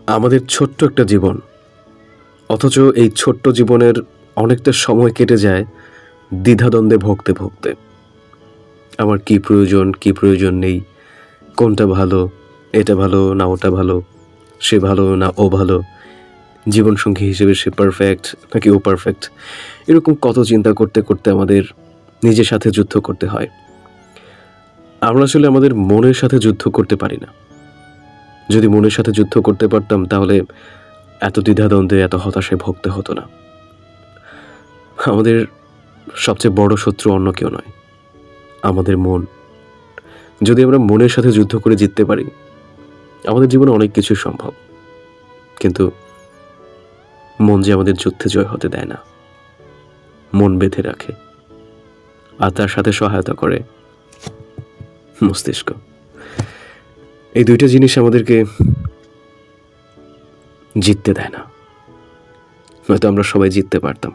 আমাদের ছোট্ট একটা জীবন, অথচ এই ছোট্ট জীবনের অনেকটা সময় কেটে যায় দ্বিধাদ্বন্দ্বে ভুগতে ভুগতে। আমার কি প্রয়োজন নেই, কোনটা ভালো, এটা ভালো না ওটা ভালো, সে ভালো না ও ভালো, জীবনসঙ্গী হিসেবে সে পারফেক্ট নাকি ও পারফেক্ট, এরকম কত চিন্তা করতে করতে আমাদের নিজের সাথে যুদ্ধ করতে হয়। আমরা আসলে আমাদের মনের সাথে যুদ্ধ করতে পারি না। যদি মনের সাথে যুদ্ধ করতে পারতাম তাহলে এত দ্বিধাদ্বন্দ্বে, এত হতাশায় ভুগতে হতো না। আমাদের সবচেয়ে বড় শত্রু অন্য কেউ নয়, আমাদের মন। যদি আমরা মনের সাথে যুদ্ধ করে জিততে পারি, আমাদের জীবনে অনেক কিছু সম্ভব। কিন্তু মন যে আমাদের যুদ্ধে জয় হতে দেয় না, মন বেঁধে রাখে, আর তার সাথে সহায়তা করে মস্তিষ্ক। এই দুইটা জিনিস আমাদেরকে জিততে দেয় না, নয়তো আমরা সবাই জিততে পারতাম।